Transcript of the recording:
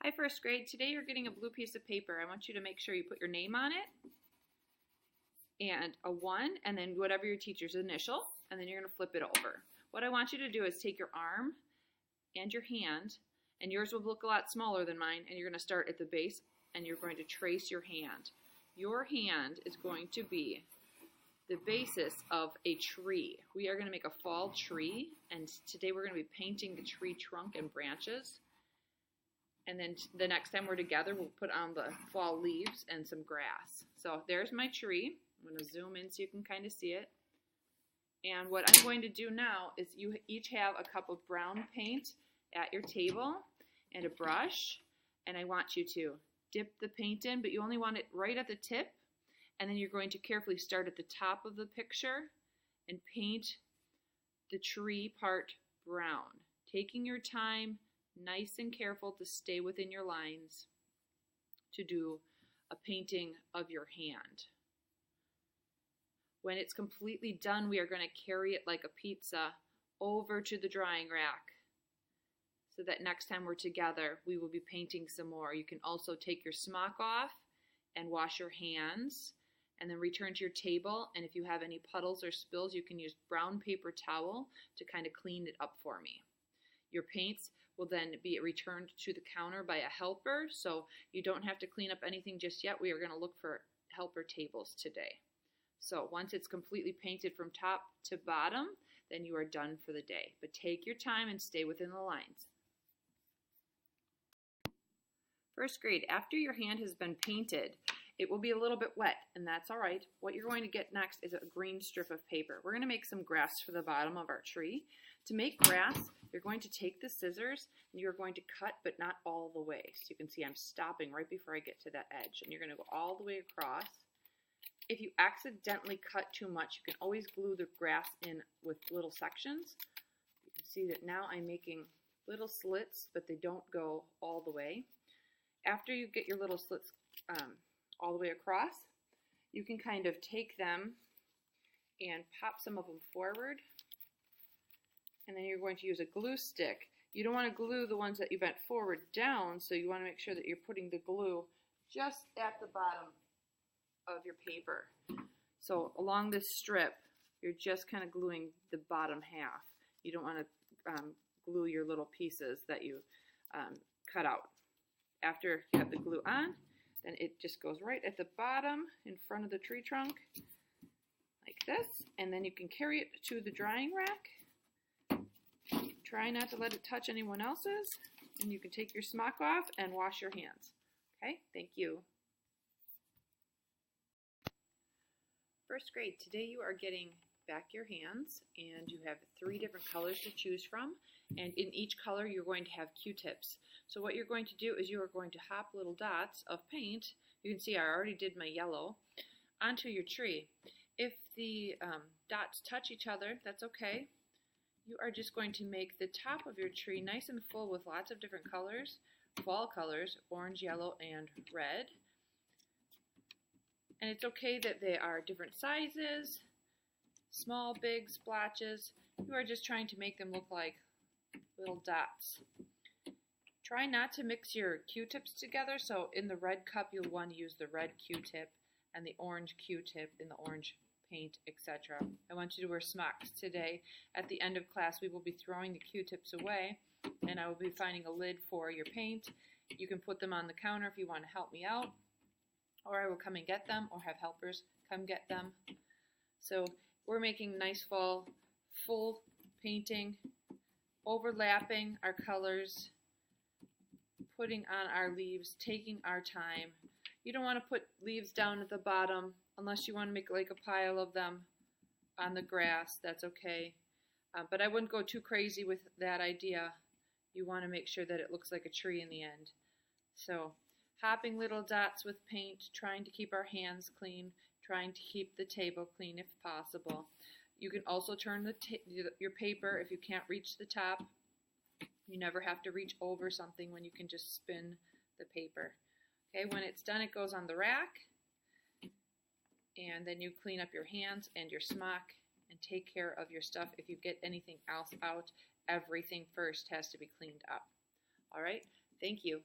Hi, first grade. Today you're getting a blue piece of paper. I want you to make sure you put your name on it and a 1 and then whatever your teacher's initial, and then you're going to flip it over. What I want you to do is take your arm and your hand, and yours will look a lot smaller than mine, and you're going to start at the base and you're going to trace your hand. Your hand is going to be the basis of a tree. We are going to make a fall tree, and today we're going to be painting the tree trunk and branches. And then the next time we're together, we'll put on the fall leaves and some grass. So there's my tree. I'm going to zoom in so you can kind of see it. And what I'm going to do now is you each have a cup of brown paint at your table and a brush. And I want you to dip the paint in, but you only want it right at the tip. And then you're going to carefully start at the top of the picture and paint the tree part brown, taking your time, nice and careful to stay within your lines to do a painting of your hand. When it's completely done, we are going to carry it like a pizza over to the drying rack so that next time we're together, we will be painting some more. You can also take your smock off and wash your hands and then return to your table. And if you have any puddles or spills, you can use brown paper towel to kind of clean it up for me. Your paints will then be returned to the counter by a helper, so you don't have to clean up anything just yet. We are going to look for helper tables today. So once it's completely painted from top to bottom, then you are done for the day. But take your time and stay within the lines. First grade, after your hand has been painted, it will be a little bit wet, and that's all right. What you're going to get next is a green strip of paper. We're going to make some grass for the bottom of our tree. To make grass, you're going to take the scissors and you're going to cut, but not all the way. So you can see I'm stopping right before I get to that edge, and you're going to go all the way across. If you accidentally cut too much, you can always glue the grass in with little sections. You can see that now I'm making little slits, but they don't go all the way. After you get your little slits all the way across, you can kind of take them and pop some of them forward. And then you're going to use a glue stick. You don't want to glue the ones that you bent forward down, so you want to make sure that you're putting the glue just at the bottom of your paper. So along this strip, you're just kind of gluing the bottom half. You don't want to glue your little pieces that you cut out. After you have the glue on, then it just goes right at the bottom in front of the tree trunk, like this. And then you can carry it to the drying rack. Try not to let it touch anyone else's, and you can take your smock off and wash your hands. Okay, thank you. First grade, today you are getting back your hands, and you have 3 different colors to choose from, and in each color you're going to have Q-tips. So what you're going to do is you are going to hop little dots of paint, you can see I already did my yellow, onto your tree. If the dots touch each other, that's okay. You are just going to make the top of your tree nice and full with lots of different colors, fall colors, orange, yellow, and red. And it's okay that they are different sizes, small, big splotches. You are just trying to make them look like little dots. Try not to mix your Q-tips together, so in the red cup you'll want to use the red Q-tip and the orange Q-tip in the orange paint, etc. I want you to wear smocks today. At the end of class, we will be throwing the Q-tips away, and I will be finding a lid for your paint. You can put them on the counter if you want to help me out, or I will come and get them, or have helpers come get them. So we're making nice fall, full painting, overlapping our colors, putting on our leaves, taking our time. You don't want to put leaves down at the bottom unless you want to make like a pile of them on the grass. That's okay. But I wouldn't go too crazy with that idea. You want to make sure that it looks like a tree in the end. So hopping little dots with paint, trying to keep our hands clean, trying to keep the table clean if possible. You can also turn your paper if you can't reach the top. You never have to reach over something when you can just spin the paper. Okay, when it's done, it goes on the rack, and then you clean up your hands and your smock and take care of your stuff. If you get anything else out, everything first has to be cleaned up. All right, thank you.